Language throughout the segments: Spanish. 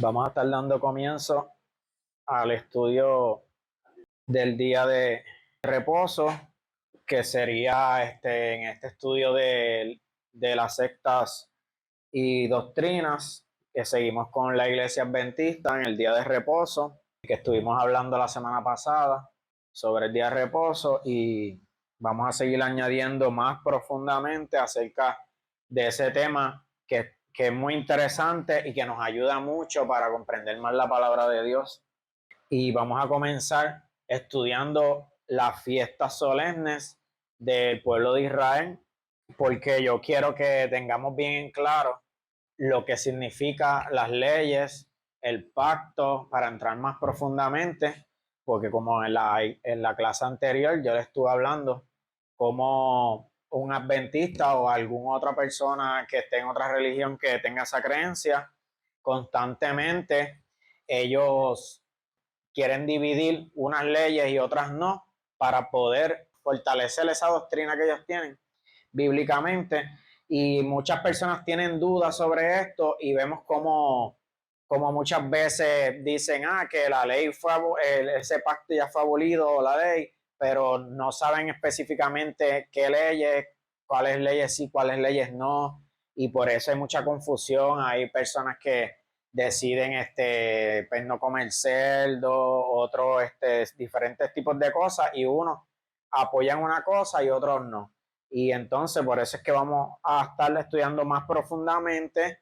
Vamos a estar dando comienzo al estudio del día de reposo, que sería en este estudio de las sectas y doctrinas, que seguimos con la Iglesia Adventista en el día de reposo, que estuvimos hablando la semana pasada sobre el día de reposo, y vamos a seguir añadiendo más profundamente acerca de ese tema que es muy interesante y que nos ayuda mucho para comprender más la palabra de Dios. Y vamos a comenzar estudiando las fiestas solemnes del pueblo de Israel, porque yo quiero que tengamos bien en claro lo que significa las leyes, el pacto, para entrar más profundamente, porque como en la clase anterior yo le estuve hablando, como un adventista o alguna otra persona que esté en otra religión que tenga esa creencia, constantemente ellos quieren dividir unas leyes y otras no para poder fortalecer esa doctrina que ellos tienen bíblicamente, y muchas personas tienen dudas sobre esto y vemos como muchas veces dicen que la ley fue, ese pacto ya fue abolido, la ley, pero no saben específicamente qué leyes, cuáles leyes sí, cuáles leyes no, y por eso hay mucha confusión. Hay personas que deciden pues no comer cerdo, otros diferentes tipos de cosas, y unos apoyan una cosa y otros no. Y entonces por eso es que vamos a estar estudiando más profundamente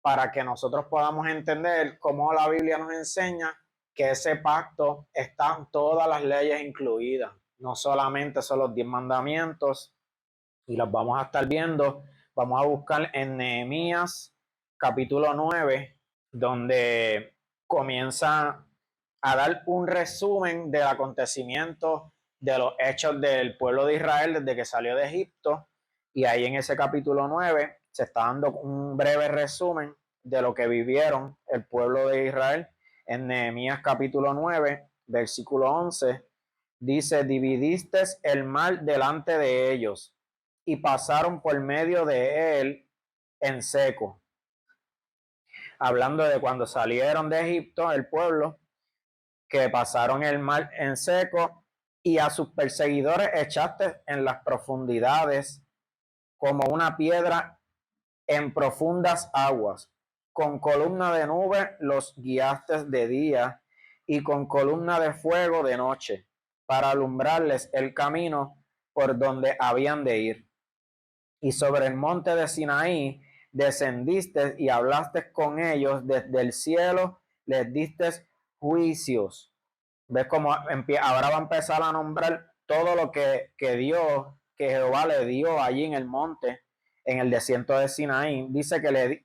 para que nosotros podamos entender cómo la Biblia nos enseña que ese pacto están todas las leyes incluidas, no solamente son los 10 mandamientos, y los vamos a estar viendo. Vamos a buscar en Nehemías capítulo 9, donde comienza a dar un resumen del acontecimiento de los hechos del pueblo de Israel desde que salió de Egipto. Y ahí en ese capítulo 9 se está dando un breve resumen de lo que vivieron el pueblo de Israel. En Nehemías capítulo 9, versículo 11, dice: dividiste el mar delante de ellos y pasaron por medio de él en seco. Hablando de cuando salieron de Egipto, el pueblo, que pasaron el mar en seco, y a sus perseguidores echaste en las profundidades como una piedra en profundas aguas. Con columna de nube los guiaste de día y con columna de fuego de noche, para alumbrarles el camino por donde habían de ir. Y sobre el monte de Sinaí descendiste y hablaste con ellos desde el cielo, les diste juicios. ¿Ves cómo ahora va a empezar a nombrar todo lo que Dios, que Jehová le dio allí en el monte, en el desierto de Sinaí? Dice que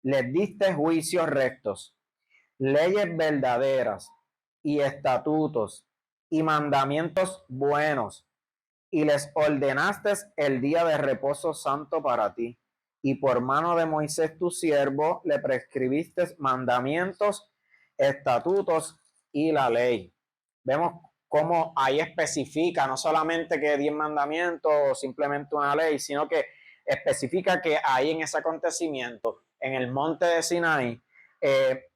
les diste juicios rectos, leyes verdaderas y estatutos y mandamientos buenos, y les ordenaste el día de reposo santo para ti. Y por mano de Moisés tu siervo le prescribiste mandamientos, estatutos y la ley. Vemos cómo ahí especifica no solamente que 10 mandamientos o simplemente una ley, sino que especifica que ahí en ese acontecimiento, en el monte de Sinaí,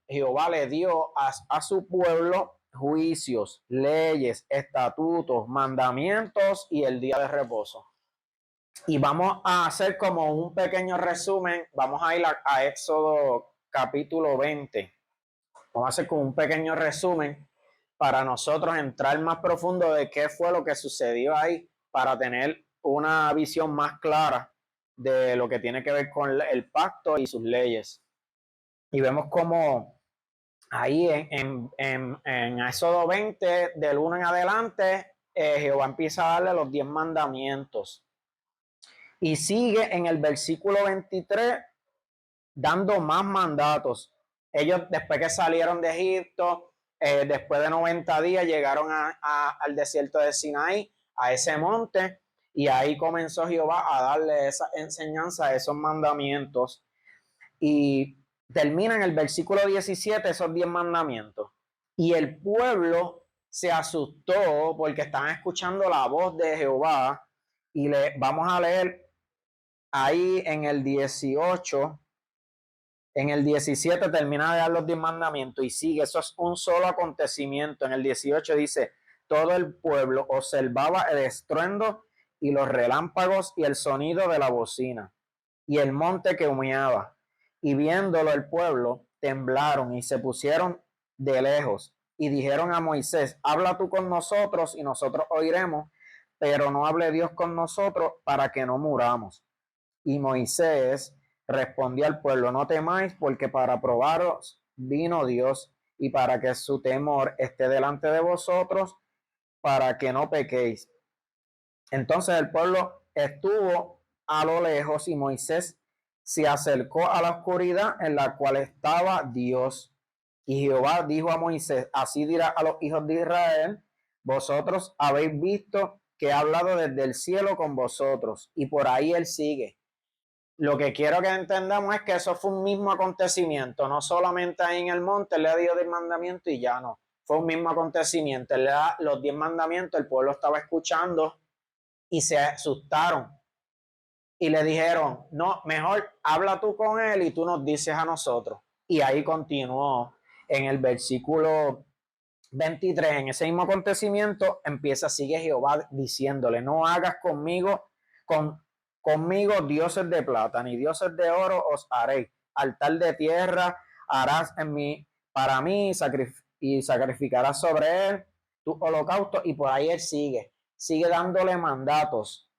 Jehová le dio a su pueblo juicios, leyes, estatutos, mandamientos y el día de reposo. Y vamos a hacer como un pequeño resumen. Vamos a ir a Éxodo capítulo 20. Vamos a hacer como un pequeño resumen para nosotros entrar más profundo de qué fue lo que sucedió ahí, para tener una visión más clara de lo que tiene que ver con el pacto y sus leyes. Y vemos como ahí en Éxodo 20, del 1 en adelante, Jehová empieza a darle los 10 mandamientos. Y sigue en el versículo 23 dando más mandatos. Ellos, después que salieron de Egipto, después de 90 días, llegaron al desierto de Sinaí, a ese monte, y ahí comenzó Jehová a darle esa enseñanza, esos mandamientos. Y termina en el versículo 17 esos 10 mandamientos. Y el pueblo se asustó porque estaban escuchando la voz de Jehová. Y vamos a leer ahí en el 18, En el 17 termina de dar los 10 mandamientos y sigue, eso es un solo acontecimiento. En el 18 dice, todo el pueblo observaba el estruendo y los relámpagos y el sonido de la bocina y el monte que humeaba. Y viéndolo el pueblo, temblaron y se pusieron de lejos y dijeron a Moisés, habla tú con nosotros y nosotros oiremos, pero no hable Dios con nosotros para que no muramos. Y Moisés respondió al pueblo, no temáis, porque para probaros vino Dios y para que su temor esté delante de vosotros, para que no pequéis. Entonces el pueblo estuvo a lo lejos y Moisés se acercó a la oscuridad en la cual estaba Dios. Y Jehová dijo a Moisés, así dirá a los hijos de Israel, vosotros habéis visto que he hablado desde el cielo con vosotros. Y por ahí él sigue. Lo que quiero que entendamos es que eso fue un mismo acontecimiento, no solamente ahí en el monte, él le dio 10 mandamientos y ya no. Fue un mismo acontecimiento, él le da los 10 mandamientos, el pueblo estaba escuchando y se asustaron y le dijeron, no, mejor habla tú con él y tú nos dices a nosotros. Y ahí continuó en el versículo 23, en ese mismo acontecimiento, sigue Jehová diciéndole, no hagas conmigo dioses de plata, ni dioses de oro os haré. Altar de tierra harás para mí y sacrificarás sobre él tu holocausto. Y por ahí él sigue dándole mandatos.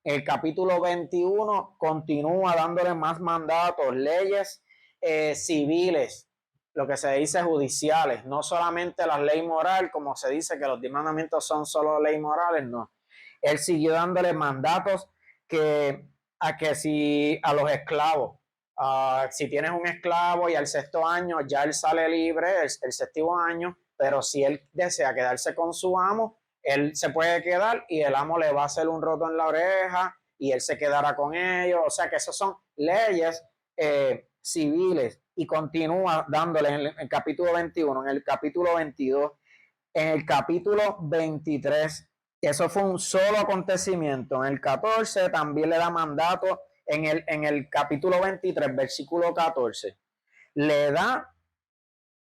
El capítulo 21 continúa dándole más mandatos, leyes civiles, lo que se dice judiciales, no solamente las leyes morales, como se dice que los 10 mandamientos son solo leyes morales, no. Él siguió dándole mandatos que si a los esclavos, si tienes un esclavo y al sexto año ya él sale libre, el séptimo año, pero si él desea quedarse con su amo, él se puede quedar y el amo le va a hacer un roto en la oreja y él se quedará con ellos. O sea que esas son leyes civiles. Y continúa dándole en el capítulo 21, en el capítulo 22, en el capítulo 23. Eso fue un solo acontecimiento. En el 14 también le da mandato. En el capítulo 23, versículo 14, le da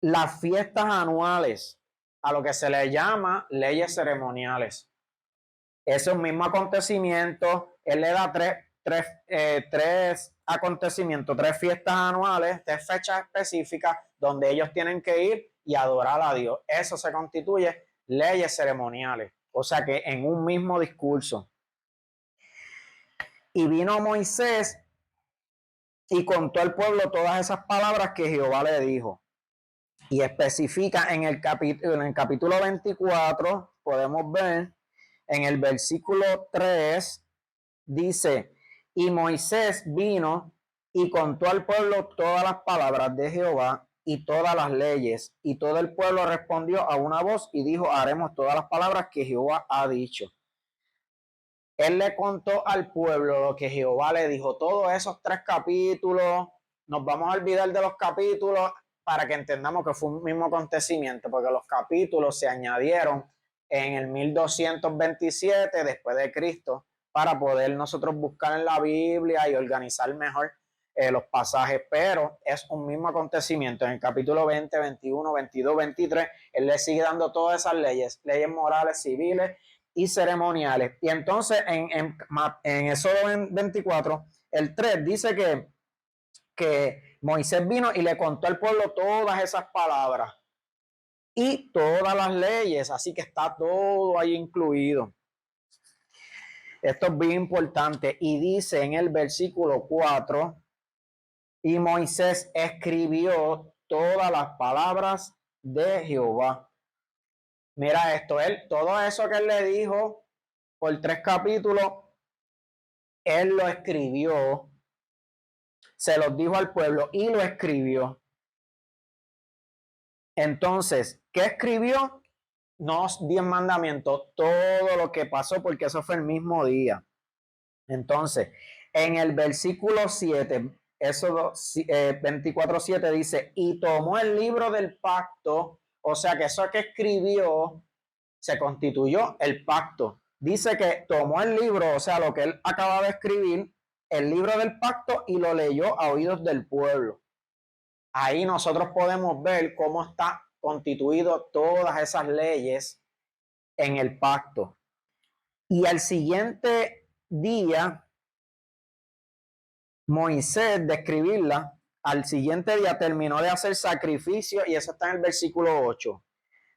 las fiestas anuales, a lo que se le llama leyes ceremoniales. Ese es un mismo acontecimiento. Él le da tres acontecimientos, tres fiestas anuales, tres fechas específicas donde ellos tienen que ir y adorar a Dios. Eso se constituye leyes ceremoniales. O sea que en un mismo discurso. Y vino Moisés y contó al pueblo todas esas palabras que Jehová le dijo. Y especifica en el capítulo 24, podemos ver en el versículo 3, dice, y Moisés vino y contó al pueblo todas las palabras de Jehová y todas las leyes, y todo el pueblo respondió a una voz y dijo, haremos todas las palabras que Jehová ha dicho. Él le contó al pueblo lo que Jehová le dijo, todos esos 3 capítulos, nos vamos a olvidar de los capítulos para que entendamos que fue un mismo acontecimiento, porque los capítulos se añadieron en el 1227 después de Cristo para poder nosotros buscar en la Biblia y organizar mejor los pasajes, pero es un mismo acontecimiento. En el capítulo 20, 21, 22, 23, él le sigue dando todas esas leyes morales, civiles y ceremoniales. Y entonces en Éxodo 24, el 3 dice que Moisés vino y le contó al pueblo todas esas palabras y todas las leyes, así que está todo ahí incluido. Esto es bien importante. Y dice en el versículo 4, y Moisés escribió todas las palabras de Jehová. Mira esto, todo eso que él le dijo por 3 capítulos, él lo escribió, se los dijo al pueblo y lo escribió. Entonces, ¿qué escribió? No 10 mandamientos, todo lo que pasó, porque eso fue el mismo día. Entonces, en el versículo 7, eso 24:7 dice, y tomó el libro del pacto, o sea que eso que escribió se constituyó el pacto. Dice que tomó el libro, o sea, lo que él acaba de escribir, el libro del pacto y lo leyó a oídos del pueblo. Ahí nosotros podemos ver cómo está constituido todas esas leyes en el pacto. Y al siguiente día, Moisés, de escribirla, al siguiente día terminó de hacer sacrificio, y eso está en el versículo 8,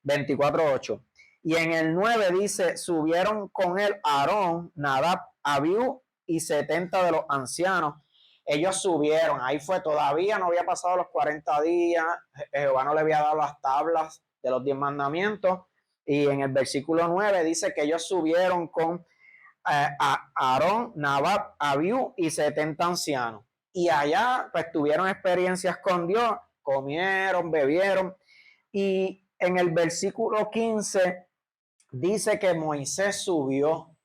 24:8. Y en el 9 dice, subieron con él Aarón, Nadab, Abiú y 70 de los ancianos. Ellos subieron, ahí fue, todavía no había pasado los 40 días, Jehová no le había dado las tablas de los 10 mandamientos, y en el versículo 9 dice que ellos subieron con a Aarón, Nadab, Abiú y 70 ancianos. Y allá pues tuvieron experiencias con Dios, comieron, bebieron. Y en el versículo 15 dice que Moisés subió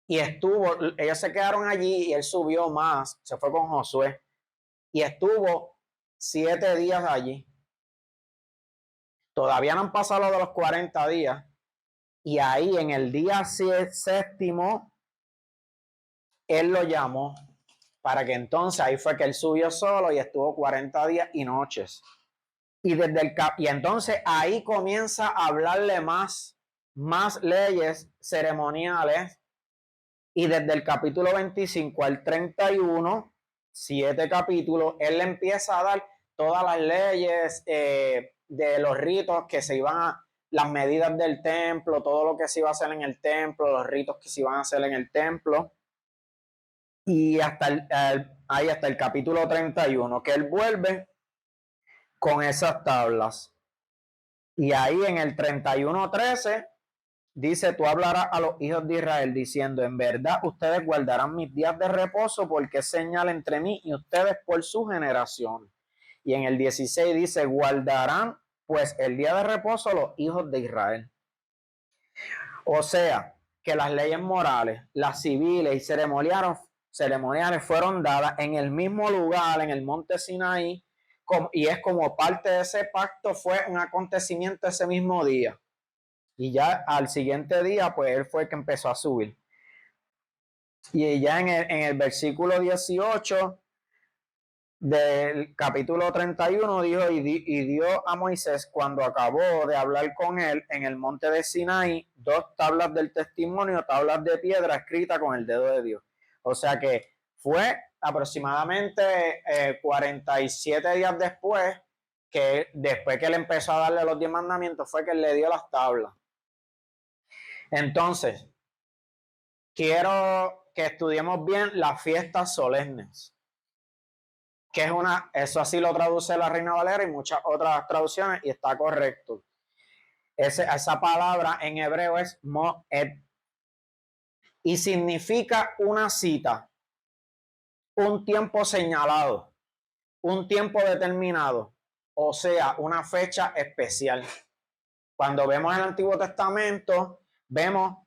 y estuvo, ellos se quedaron allí y él subió más, se fue con Josué y estuvo 7 días allí. Todavía no han pasado de los 40 días. Y ahí en el día séptimo, él lo llamó para que entonces ahí fue que él subió solo y estuvo 40 días y noches. Y entonces ahí comienza a hablarle más leyes ceremoniales. Y desde el capítulo 25 al 31, 7 capítulos, él le empieza a dar todas las leyes de los ritos que se iban a, las medidas del templo, todo lo que se iba a hacer en el templo, los ritos que se iban a hacer en el templo. Y ahí hasta el capítulo 31, que él vuelve con esas tablas. Y ahí en el 31:13 dice, tú hablarás a los hijos de Israel diciendo, en verdad ustedes guardarán mis días de reposo porque es señal entre mí y ustedes por su generación. Y en el 16 dice, guardarán pues el día de reposo los hijos de Israel. O sea, que las leyes morales, las civiles y ceremoniales fueron dadas en el mismo lugar, en el monte Sinaí, y es como parte de ese pacto, fue un acontecimiento ese mismo día. Y ya al siguiente día, pues él fue el que empezó a subir. Y ya en el versículo 18 del capítulo 31 dijo, y dio a Moisés, cuando acabó de hablar con él en el monte de Sinaí, 2 tablas del testimonio, tablas de piedra escritas con el dedo de Dios. O sea que fue aproximadamente 47 días después, que después que él empezó a darle los 10 mandamientos, fue que él le dio las tablas. Entonces, quiero que estudiemos bien las fiestas solemnes, que es eso así lo traduce la Reina Valera y muchas otras traducciones, y está correcto. Esa palabra en hebreo es moed y significa una cita, un tiempo señalado, un tiempo determinado, o sea, una fecha especial. Cuando vemos el Antiguo Testamento, vemos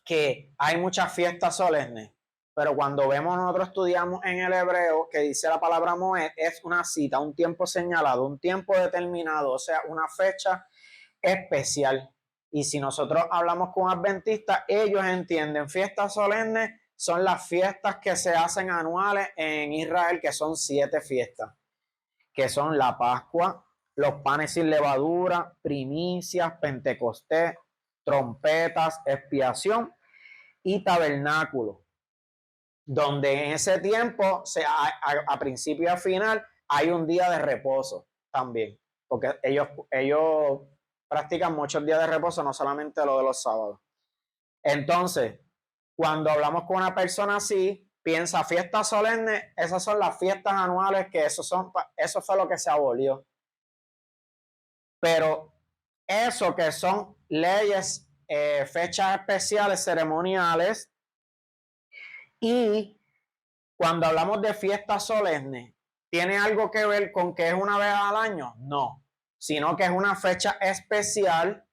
que hay muchas fiestas solemnes, pero cuando nosotros estudiamos en el hebreo, que dice la palabra moed, es una cita, un tiempo señalado, un tiempo determinado, o sea, una fecha especial. Y si nosotros hablamos con adventistas, ellos entienden fiestas solemnes son las fiestas que se hacen anuales en Israel, que son 7 fiestas, que son la Pascua, los panes sin levadura, primicias, Pentecostés, trompetas, expiación y tabernáculo, donde en ese tiempo, a principio y a final, hay un día de reposo también, porque ellos practican muchos días de reposo, no solamente lo de los sábados. Entonces, cuando hablamos con una persona así, piensa fiestas solemnes, esas son las fiestas anuales, que eso fue lo que se abolió. Pero eso que son leyes, fechas especiales, ceremoniales, y cuando hablamos de fiestas solemnes, ¿tiene algo que ver con que es una vez al año? No, sino que es una fecha especial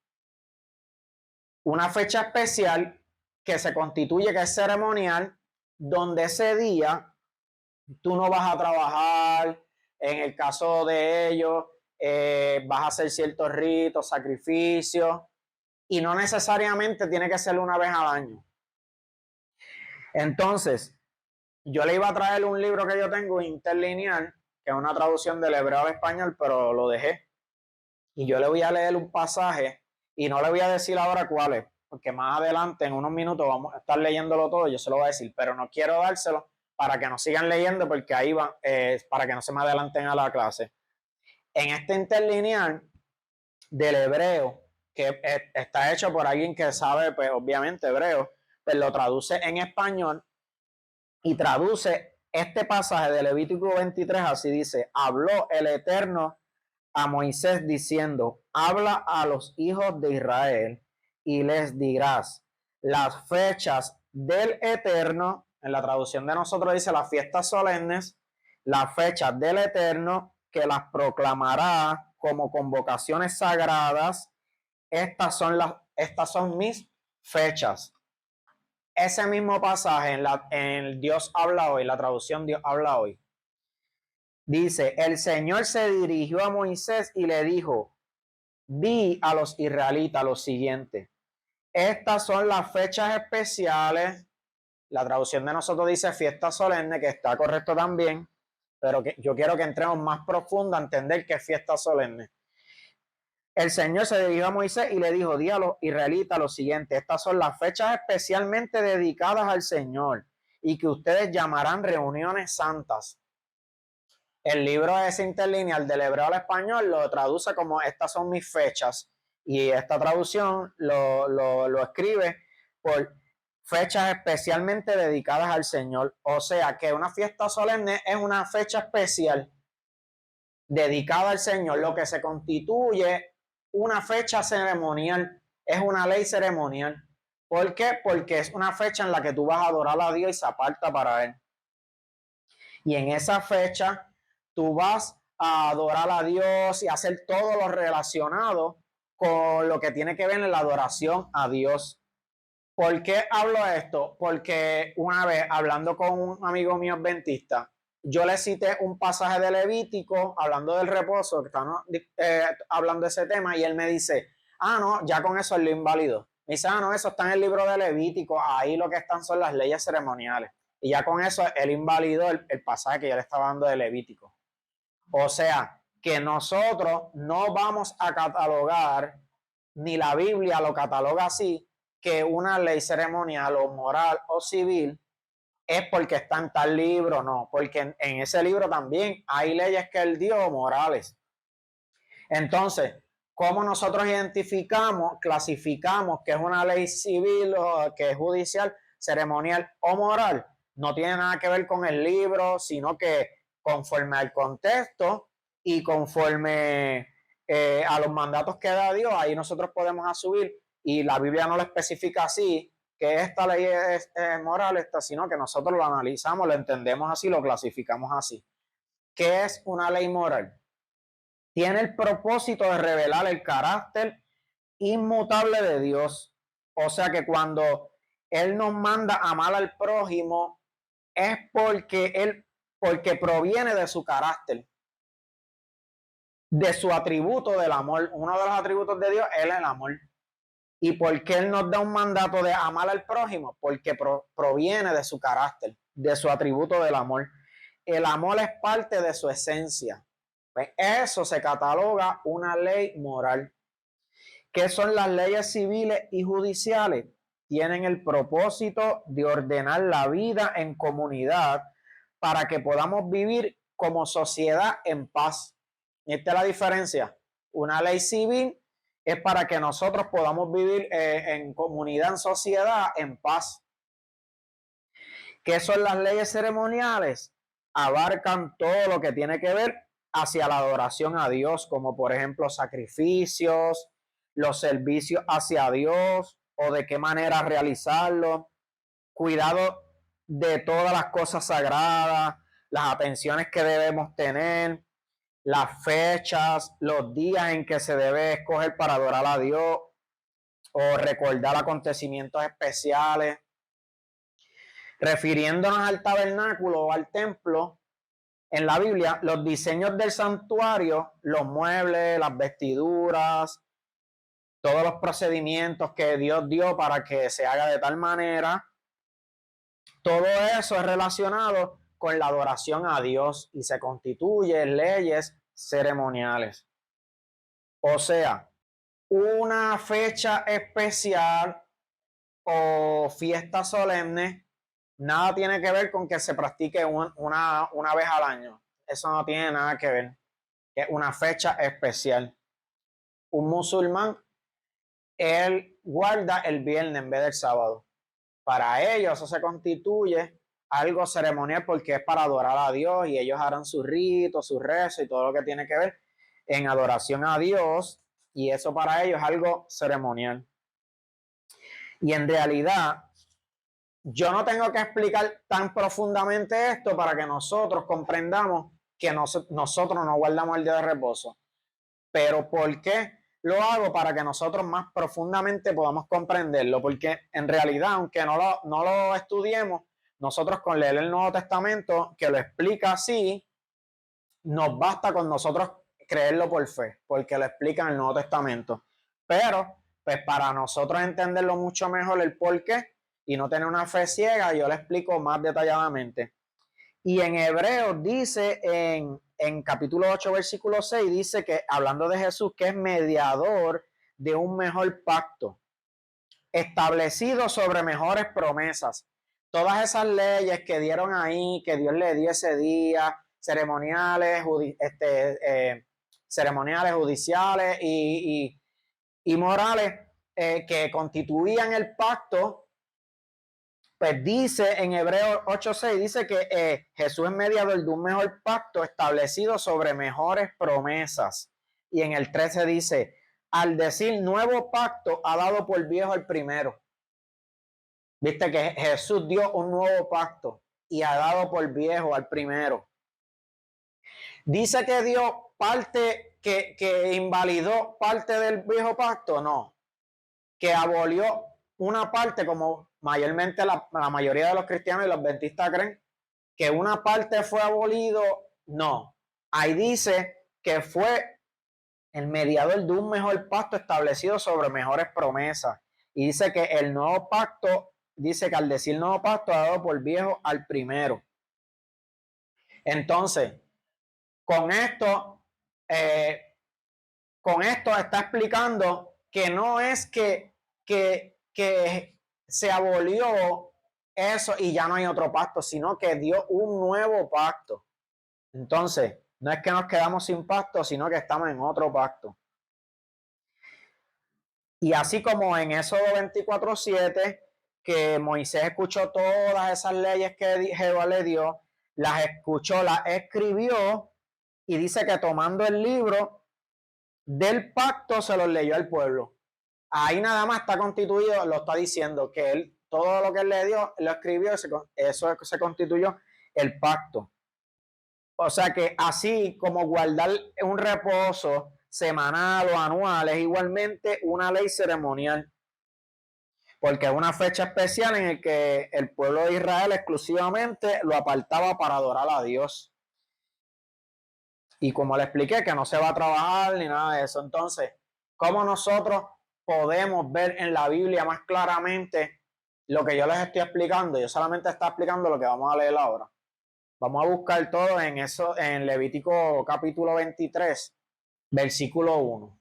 que se constituye, que es ceremonial, donde ese día tú no vas a trabajar, en el caso de ellos, vas a hacer ciertos ritos, sacrificios, y no necesariamente tiene que ser una vez al año. Entonces, yo le iba a traer un libro que yo tengo interlineal, que es una traducción del hebreo al español, pero lo dejé. Y yo le voy a leer un pasaje y no le voy a decir ahora cuál es, porque más adelante, en unos minutos, vamos a estar leyéndolo todo, yo se lo voy a decir, pero no quiero dárselo para que no sigan leyendo, porque ahí va, para que no se me adelanten a la clase. En este interlineal del hebreo, que está hecho por alguien que sabe, pues obviamente hebreo, pues lo traduce en español y traduce este pasaje de Levítico 23, así dice: habló el Eterno a Moisés diciendo: habla a los hijos de Israel y les dirás las fechas del Eterno. En la traducción de nosotros dice las fiestas solemnes, las fechas del Eterno, que las proclamará como convocaciones sagradas. Estas son mis fechas. Ese mismo pasaje en Dios habla hoy, la traducción Dios habla hoy, dice: el Señor se dirigió a Moisés y le dijo: di a los israelitas lo siguiente: estas son las fechas especiales. La traducción de nosotros dice fiesta solemne, que está correcto también, pero que yo quiero que entremos más profundo a entender qué es fiesta solemne. El Señor se dirigió a Moisés y le dijo: di a los israelitas lo siguiente: estas son las fechas especialmente dedicadas al Señor y que ustedes llamarán reuniones santas. El libro ese interlineal del hebreo al español lo traduce como estas son mis fechas, y esta traducción lo escribe por fechas especialmente dedicadas al Señor. O sea que una fiesta solemne es una fecha especial dedicada al Señor. Lo que se constituye una fecha ceremonial es una ley ceremonial. ¿Por qué? Porque es una fecha en la que tú vas a adorar a Dios y se aparta para Él. Y en esa fecha tú vas a adorar a Dios y hacer todo lo relacionado con lo que tiene que ver en la adoración a Dios. ¿Por qué hablo de esto? Porque una vez hablando con un amigo mío adventista, yo le cité un pasaje de Levítico hablando del reposo, que estamos hablando de ese tema, y él me dice: ah, no, ya con eso él lo invalidó. Me dice: ah, no, eso está en el libro de Levítico, ahí lo que están son las leyes ceremoniales. Y ya con eso él invalidó el pasaje que yo le estaba dando de Levítico. O sea, que nosotros no vamos a catalogar, ni la Biblia lo cataloga así, que una ley ceremonial o moral o civil es porque está en tal libro. No, porque en ese libro también hay leyes que él dio morales. Entonces, ¿cómo nosotros identificamos, clasificamos que es una ley civil o que es judicial, ceremonial o moral? No tiene nada que ver con el libro, sino que conforme al contexto y conforme a los mandatos que da Dios, ahí nosotros podemos asumir, y la Biblia no lo especifica así, que esta ley es moral, sino que nosotros lo analizamos, lo entendemos así, lo clasificamos así. ¿Qué es una ley moral? Tiene el propósito de revelar el carácter inmutable de Dios. O sea que cuando Él nos manda a amar al prójimo, es porque proviene de su carácter, de su atributo del amor. Uno de los atributos de Dios es el amor. ¿Y por qué Él nos da un mandato de amar al prójimo? Porque proviene de su carácter, de su atributo del amor. El amor es parte de su esencia. Pues eso se cataloga una ley moral. ¿Qué son las leyes civiles y judiciales? Tienen el propósito de ordenar la vida en comunidad para que podamos vivir como sociedad en paz. Esta es la diferencia. Una ley civil es para que nosotros podamos vivir en comunidad, en sociedad, en paz. ¿Qué son las leyes ceremoniales? Abarcan todo lo que tiene que ver hacia la adoración a Dios, como por ejemplo sacrificios, los servicios hacia Dios o de qué manera realizarlo, cuidado de todas las cosas sagradas, las atenciones que debemos tener, las fechas, los días en que se debe escoger para adorar a Dios o recordar acontecimientos especiales. Refiriéndonos al tabernáculo o al templo, en la Biblia, los diseños del santuario, los muebles, las vestiduras, todos los procedimientos que Dios dio para que se haga de tal manera, Todo eso es relacionado con la adoración a Dios y se constituye en leyes ceremoniales. O sea, una fecha especial o fiesta solemne, nada tiene que ver con que se practique una vez al año. Eso no tiene nada que ver. Es una fecha especial. Un musulmán, él guarda el viernes en vez del sábado. Para ellos eso se constituye algo ceremonial porque es para adorar a Dios y ellos harán sus ritos, sus rezos y todo lo que tiene que ver en adoración a Dios, y eso para ellos es algo ceremonial. Y en realidad yo no tengo que explicar tan profundamente esto para que nosotros comprendamos que nosotros no guardamos el día de reposo. Pero ¿por qué lo hago? Para que nosotros más profundamente podamos comprenderlo. Porque en realidad, aunque no lo estudiemos, nosotros con leer el Nuevo Testamento, que lo explica así, nos basta con nosotros creerlo por fe, porque lo explica en el Nuevo Testamento. Pero, pues para nosotros entenderlo mucho mejor el por qué y no tener una fe ciega, yo le explico más detalladamente. Y en Hebreos dice, en capítulo 8, versículo 6, dice que, hablando de Jesús, que es mediador de un mejor pacto, establecido sobre mejores promesas. Todas esas leyes que dieron ahí, que Dios le dio ese día, ceremoniales, ceremoniales judiciales y morales, que constituían el pacto, pues dice en Hebreos 8:6, dice que Jesús es mediador de un mejor pacto establecido sobre mejores promesas. Y en el 13 dice, al decir nuevo pacto, ha dado por viejo el primero. Viste que Jesús dio un nuevo pacto y ha dado por viejo al primero. Dice que dio parte, que invalidó parte del viejo pacto, no. Que abolió una parte, como mayormente la mayoría de los cristianos y los adventistas creen, que una parte fue abolido, no. Ahí dice que fue el mediador de un mejor pacto establecido sobre mejores promesas. Y dice que el nuevo pacto, dice que al decir nuevo pacto ha dado por viejo al primero. Entonces, con esto, está explicando que no es que se abolió eso y ya no hay otro pacto, sino que dio un nuevo pacto. Entonces, no es que nos quedamos sin pacto, sino que estamos en otro pacto. Y así como en Éxodo 24:7, que Moisés escuchó todas esas leyes que Jehová le dio, las escuchó, las escribió, y dice que tomando el libro del pacto se los leyó al pueblo. Ahí nada más está constituido, lo está diciendo, que él, todo lo que él le dio, lo escribió, eso se constituyó el pacto. O sea que así como guardar un reposo semanal o anual es igualmente una ley ceremonial, porque es una fecha especial en la que el pueblo de Israel exclusivamente lo apartaba para adorar a Dios. Y como le expliqué, que no se va a trabajar ni nada de eso. Entonces, ¿cómo nosotros podemos ver en la Biblia más claramente lo que yo les estoy explicando? Yo solamente estoy explicando lo que vamos a leer ahora. Vamos a buscar todo en eso, en Levítico capítulo 23, versículo 1.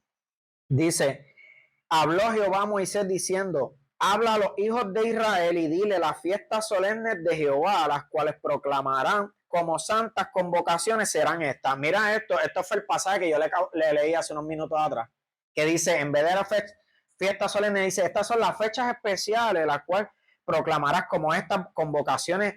Dice, habló Jehová a Moisés diciendo, habla a los hijos de Israel y dile las fiestas solemnes de Jehová, las cuales proclamarán como santas convocaciones serán estas. Mira esto fue el pasaje que yo le leí hace unos minutos atrás, que dice, en vez de la fiesta solemne, dice, estas son las fechas especiales, las cuales proclamarás como estas convocaciones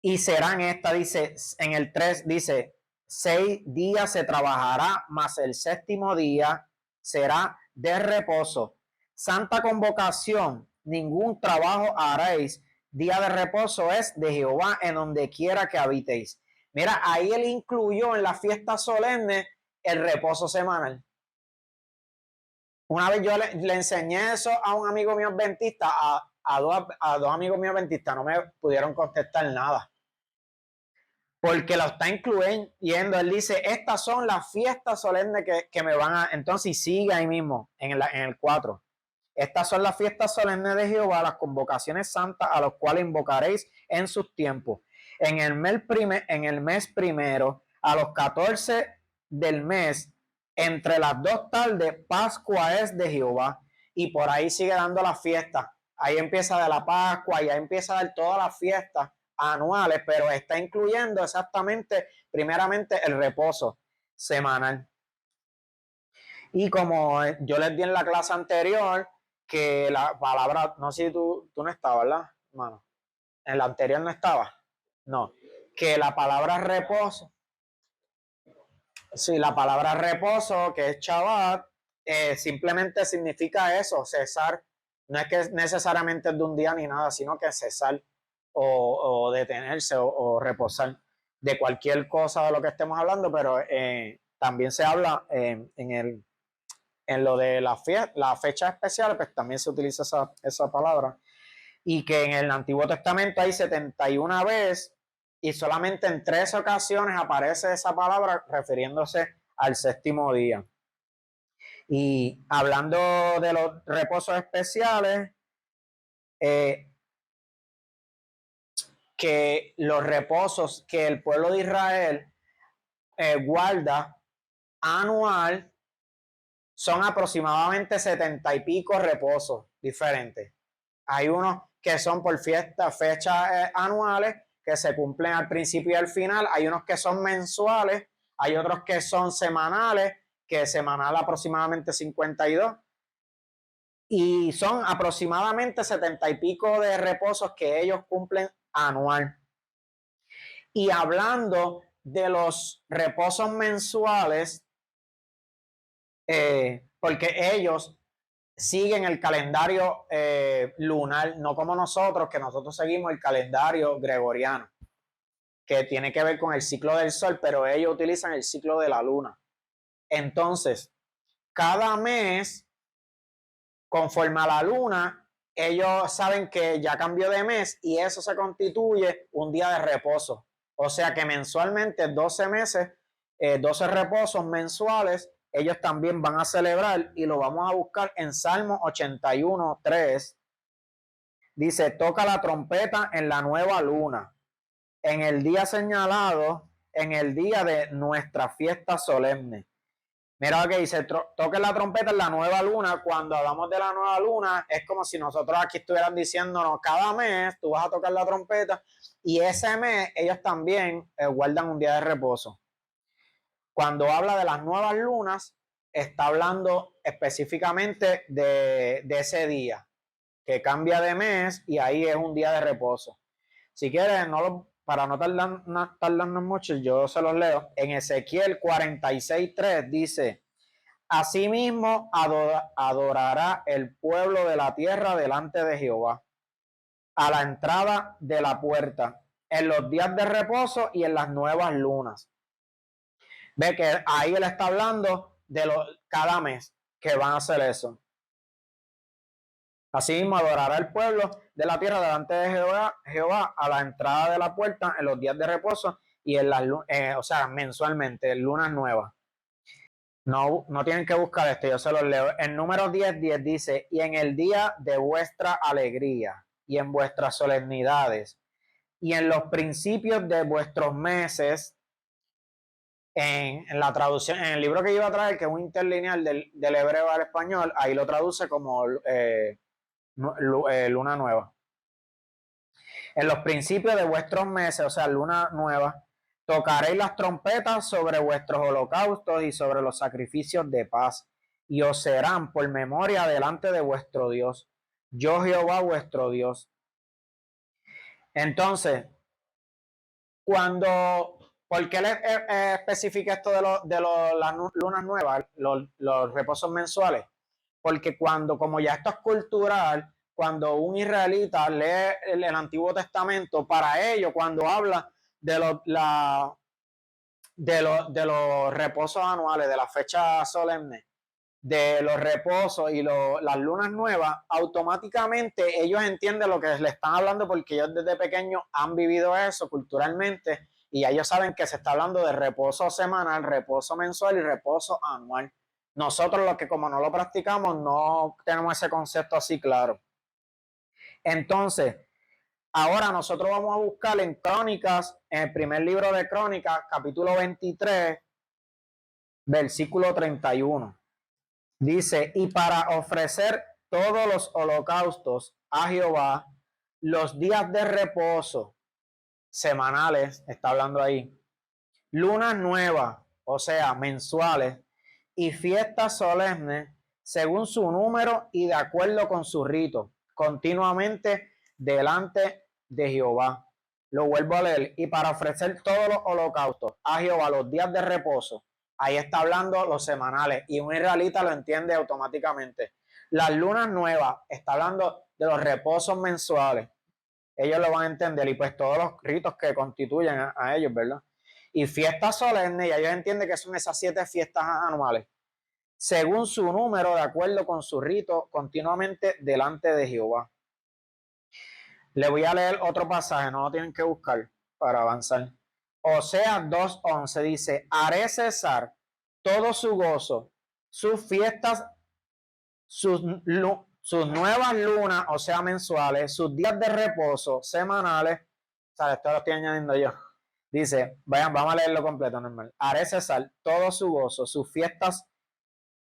y serán estas, dice, en el 3, dice, 6 días se trabajará, mas el séptimo día será de reposo. Santa convocación, ningún trabajo haréis. Día de reposo es de Jehová en donde quiera que habitéis. Mira, ahí él incluyó en la fiesta solemne el reposo semanal. Una vez yo le enseñé eso a un amigo mío adventista, a dos amigos míos adventistas, no me pudieron contestar nada. Porque lo está incluyendo. Él dice, estas son las fiestas solemnes que me van a... Entonces sigue ahí mismo, en el 4. Estas son las fiestas solemnes de Jehová, las convocaciones santas a los cuales invocaréis en sus tiempos. En el mes primero, a los 14 del mes, entre las 2 tardes, Pascua es de Jehová. Y por ahí sigue dando las fiestas. Ahí empieza de la Pascua, ya empieza a dar todas las fiestas anuales, pero está incluyendo exactamente, primeramente, el reposo semanal. Y como yo les di en la clase anterior, que la palabra, no sé si tú no estabas, ¿verdad, hermano? En la anterior no estaba. No, que la palabra reposo, sí, la palabra reposo, que es Shabbat, simplemente significa eso, cesar. No es que necesariamente es de un día ni nada, sino que cesar o detenerse o reposar de cualquier cosa de lo que estemos hablando, pero también se habla en lo de la fecha especial, pues también se utiliza esa palabra. Y que en el Antiguo Testamento hay 71 veces y solamente en 3 ocasiones aparece esa palabra refiriéndose al séptimo día. Y hablando de los reposos especiales, que los reposos que el pueblo de Israel guarda anual son aproximadamente 70 y pico reposos diferentes. Hay unos que son por fechas anuales que se cumplen al principio y al final. Hay unos que son mensuales, hay otros que son semanales, que semanal aproximadamente 52. Y son aproximadamente 70 y pico de reposos que ellos cumplen anual. Y hablando de los reposos mensuales, porque ellos siguen el calendario lunar, no como nosotros, que nosotros seguimos el calendario gregoriano, que tiene que ver con el ciclo del sol, pero ellos utilizan el ciclo de la luna. Entonces, cada mes, conforme a la luna, ellos saben que ya cambió de mes y eso se constituye un día de reposo. O sea que mensualmente 12 meses, 12 reposos mensuales, ellos también van a celebrar y lo vamos a buscar en Salmo 81, 3. Dice, toca la trompeta en la nueva luna, en el día señalado, en el día de nuestra fiesta solemne. Mira lo que dice, toque la trompeta en la nueva luna. Cuando hablamos de la nueva luna, es como si nosotros aquí estuvieran diciéndonos, cada mes tú vas a tocar la trompeta y ese mes ellos también guardan un día de reposo. Cuando habla de las nuevas lunas, está hablando específicamente de ese día, que cambia de mes y ahí es un día de reposo. Si quieres, para no tardarnos mucho, yo se los leo. En Ezequiel 46:3 dice, asimismo adorará el pueblo de la tierra delante de Jehová, a la entrada de la puerta, en los días de reposo y en las nuevas lunas. Ve que ahí él está hablando de cada mes que van a hacer eso. Asimismo adorará el pueblo de la tierra delante de Jehová a la entrada de la puerta en los días de reposo y en las o sea, mensualmente, lunas nuevas. No tienen que buscar esto, yo se los leo. En Números 10:10 dice, y en el día de vuestra alegría y en vuestras solemnidades y en los principios de vuestros meses, en la traducción, en el libro que iba a traer, que es un interlineal del hebreo al español, ahí lo traduce como luna nueva. En los principios de vuestros meses, o sea, luna nueva, tocaréis las trompetas sobre vuestros holocaustos y sobre los sacrificios de paz, y os serán por memoria delante de vuestro Dios. Yo Jehová vuestro Dios. Entonces, ¿por qué les especifica esto de las lunas nuevas, los reposos mensuales? Porque como ya esto es cultural, cuando un israelita lee el Antiguo Testamento, para ellos, cuando habla de los reposos anuales, de las fechas solemnes, de los reposos y las lunas nuevas, automáticamente ellos entienden lo que le están hablando porque ellos desde pequeños han vivido eso culturalmente y ellos saben que se está hablando de reposo semanal, reposo mensual y reposo anual. Nosotros los que como no lo practicamos no tenemos ese concepto así claro. Entonces, ahora nosotros vamos a buscar en Crónicas, en el primer libro de Crónicas, capítulo 23, versículo 31. Dice, y para ofrecer todos los holocaustos a Jehová, los días de reposo semanales, está hablando ahí, lunas nuevas, o sea, mensuales, y fiestas solemnes, según su número y de acuerdo con su rito, continuamente delante de Jehová. Lo vuelvo a leer. Y para ofrecer todos los holocaustos a Jehová los días de reposo, ahí está hablando los semanales, y un israelita lo entiende automáticamente. Las lunas nuevas, está hablando de los reposos mensuales. Ellos lo van a entender, y pues todos los ritos que constituyen a ellos, ¿verdad? Y fiestas solemnes, y ellos entienden que son esas 7 fiestas anuales, según su número, de acuerdo con su rito, continuamente delante de Jehová. Le voy a leer otro pasaje, no lo tienen que buscar para avanzar. Oseas 2:11 dice, haré cesar todo su gozo, sus fiestas, sus nuevas lunas, o sea, mensuales, sus días de reposo semanales. O sea, esto lo estoy añadiendo yo. Dice, vayan, vamos a leerlo completo, normal. Haré cesar todo su gozo, sus fiestas,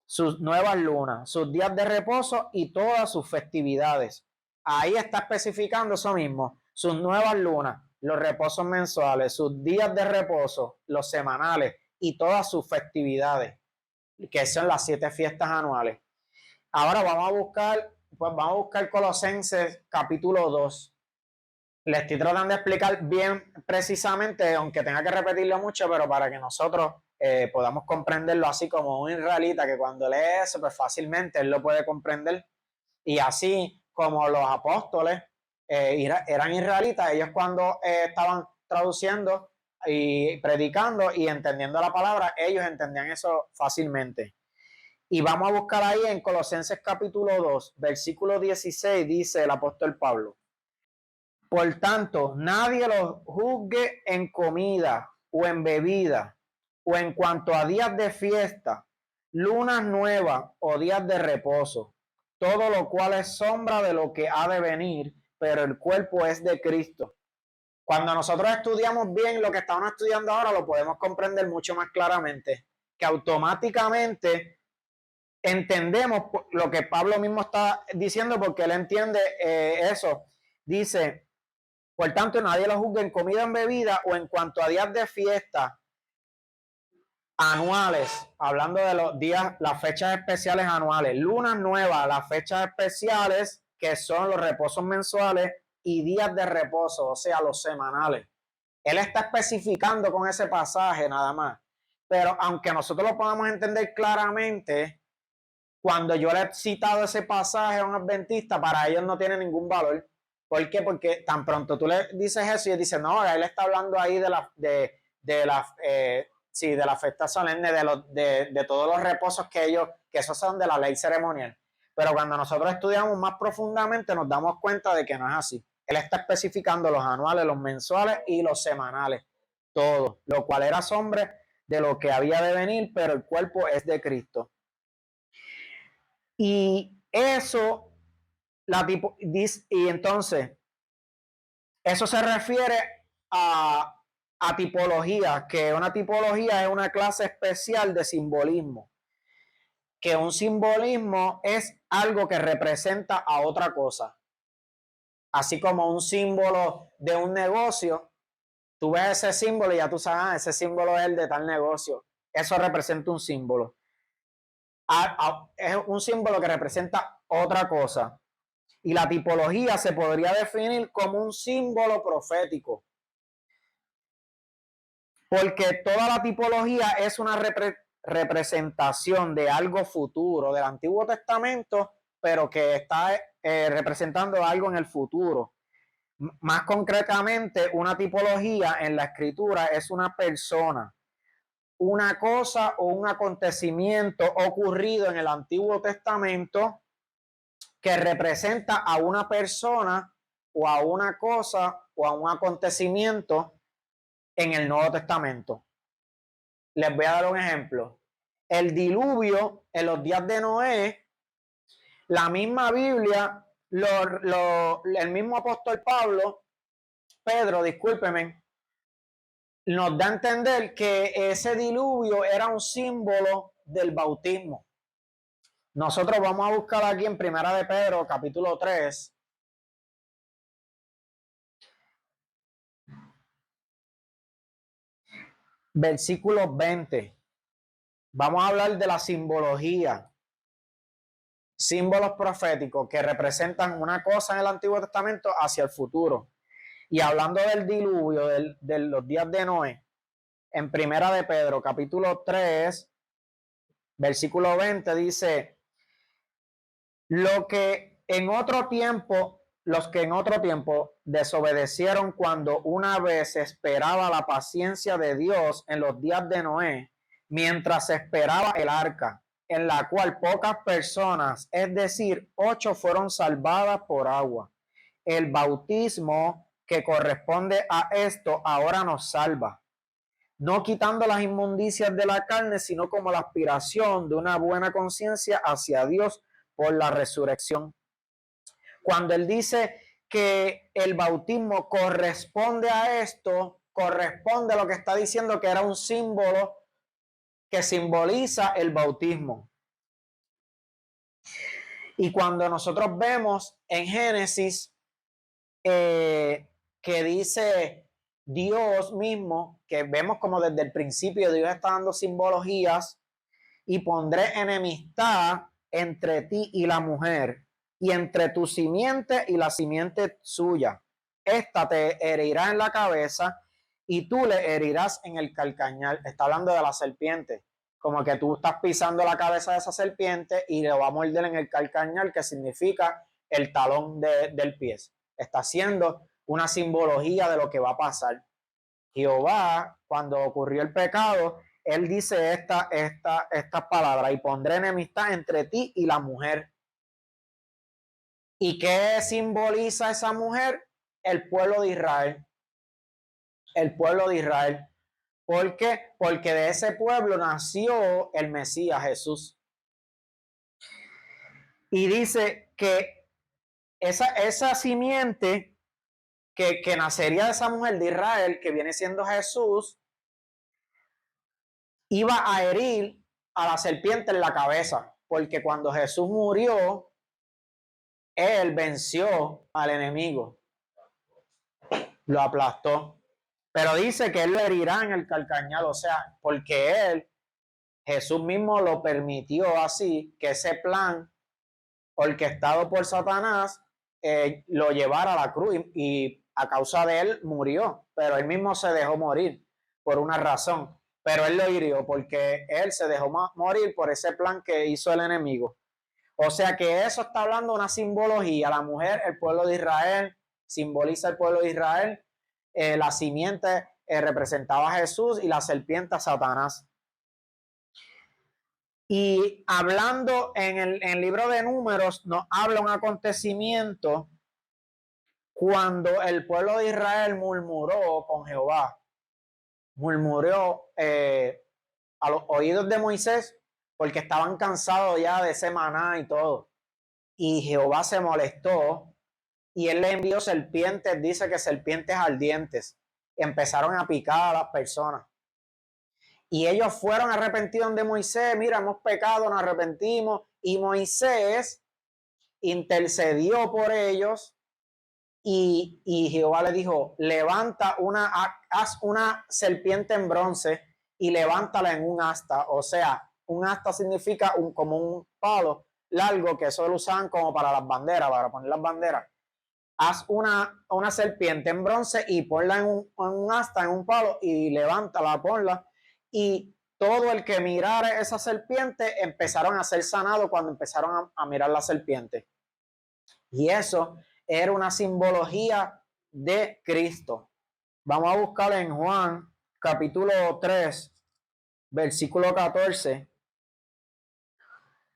sus nuevas lunas, sus días de reposo y todas sus festividades. Ahí está especificando eso mismo, sus nuevas lunas, los reposos mensuales, sus días de reposo, los semanales y todas sus festividades, que son las 7 fiestas anuales. Ahora vamos a buscar Colosenses capítulo 2. Le estoy tratando de explicar bien precisamente, aunque tenga que repetirlo mucho, pero para que nosotros podamos comprenderlo así como un israelita que cuando lee eso, pues fácilmente él lo puede comprender. Y así como los apóstoles eran israelitas, ellos cuando estaban traduciendo y predicando y entendiendo la palabra, ellos entendían eso fácilmente. Y vamos a buscar ahí en Colosenses capítulo 2, versículo 16, dice el apóstol Pablo. Por tanto, nadie los juzgue en comida o en bebida, o en cuanto a días de fiesta, lunas nuevas o días de reposo, todo lo cual es sombra de lo que ha de venir, pero el cuerpo es de Cristo. Cuando nosotros estudiamos bien lo que estamos estudiando ahora, lo podemos comprender mucho más claramente, que automáticamente entendemos lo que Pablo mismo está diciendo, porque él entiende eso. Dice, por tanto, nadie lo juzgue en comida o en bebida o en cuanto a días de fiesta anuales, hablando de los días, las fechas especiales anuales, lunas nuevas, las fechas especiales que son los reposos mensuales y días de reposo, o sea, los semanales. Él está especificando con ese pasaje nada más. Pero aunque nosotros lo podamos entender claramente, cuando yo le he citado ese pasaje a un adventista, para ellos no tiene ningún valor. ¿Por qué? Porque tan pronto tú le dices eso y él dice, no, él está hablando ahí de la fiesta solemne, de todos los reposos que ellos, que esos son de la ley ceremonial. Pero cuando nosotros estudiamos más profundamente nos damos cuenta de que no es así. Él está especificando los anuales, los mensuales y los semanales, todo, lo cual era sombra de lo que había de venir, pero el cuerpo es de Cristo. Y eso, y entonces, eso se refiere a tipología, que una tipología es una clase especial de simbolismo, que un simbolismo es algo que representa a otra cosa. Así como un símbolo de un negocio, tú ves ese símbolo y ya tú sabes, ese símbolo es el de tal negocio. Eso representa un símbolo. Es un símbolo que representa otra cosa. Y la tipología se podría definir como un símbolo profético. Porque toda la tipología es una representación de algo futuro del Antiguo Testamento, pero que está representando algo en el futuro. Más concretamente, una tipología en la escritura es una persona, una cosa o un acontecimiento ocurrido en el Antiguo Testamento que representa a una persona o a una cosa o a un acontecimiento en el Nuevo Testamento. Les voy a dar un ejemplo. el diluvio en los días de Noé, la misma Biblia, el mismo apóstol Pedro, discúlpeme, nos da a entender que ese diluvio era un símbolo del bautismo. Nosotros vamos a buscar aquí en Primera de Pedro, capítulo 3. Versículo 20. Vamos a hablar de la simbología. Símbolos proféticos que representan una cosa en el Antiguo Testamento hacia el futuro. Y hablando del diluvio, de los días de Noé, en Primera de Pedro, capítulo 3, versículo 20, dice: los que en otro tiempo desobedecieron cuando una vez esperaba la paciencia de Dios en los días de Noé, mientras esperaba el arca, en la cual pocas personas, es decir, 8, fueron salvadas por agua. El bautismo que corresponde a esto ahora nos salva, no quitando las inmundicias de la carne, sino como la aspiración de una buena conciencia hacia Dios por la resurrección. Cuando él dice que el bautismo corresponde a esto, corresponde a lo que está diciendo, que era un símbolo que simboliza el bautismo. Y cuando nosotros vemos en Génesis que dice Dios mismo, que vemos como desde el principio Dios está dando simbologías, y pondré enemistad entre ti y la mujer, y entre tu simiente y la simiente suya. Esta te herirá en la cabeza y tú le herirás en el calcañar. Está hablando de la serpiente, como que tú estás pisando la cabeza de esa serpiente y le va a morder en el calcañar, que significa el talón del pie. Está haciendo una simbología de lo que va a pasar. Jehová, cuando ocurrió el pecado, él dice estas palabras: y pondré enemistad entre ti y la mujer. ¿Y qué simboliza esa mujer? El pueblo de Israel. El pueblo de Israel. ¿Por qué? Porque de ese pueblo nació el Mesías, Jesús. Y dice que esa simiente que nacería de esa mujer de Israel, que viene siendo Jesús, iba a herir a la serpiente en la cabeza, porque cuando Jesús murió, él venció al enemigo, lo aplastó. Pero dice que él le herirá en el calcañar, o sea, porque Jesús mismo lo permitió así, que ese plan orquestado por Satanás lo llevara a la cruz, y a causa de él murió, pero él mismo se dejó morir por una razón, pero él lo hirió porque él se dejó morir por ese plan que hizo el enemigo. O sea que eso está hablando de una simbología. La mujer, el pueblo de Israel, simboliza el pueblo de Israel. La simiente representaba a Jesús y la serpiente a Satanás. Y hablando en el libro de Números, nos habla un acontecimiento cuando el pueblo de Israel murmuró con Jehová. Murmuró a los oídos de Moisés, porque estaban cansados ya de ese maná y todo. Y Jehová se molestó y él le envió serpientes, dice que serpientes ardientes. Empezaron a picar a las personas. Y ellos fueron arrepentidos de Moisés: mira, hemos pecado, nos arrepentimos. Y Moisés intercedió por ellos, y Jehová le dijo: haz una serpiente en bronce y levántala en un asta. O sea, un asta significa como un palo largo, que eso lo usaban como para las banderas, para poner las banderas. Haz una serpiente en bronce y ponla en un asta, en un palo, y levántala, ponla. Y todo el que mirara esa serpiente empezaron a ser sanados cuando empezaron a mirar la serpiente. Y eso era una simbología de Cristo. Vamos a buscar en Juan capítulo 3, versículo 14.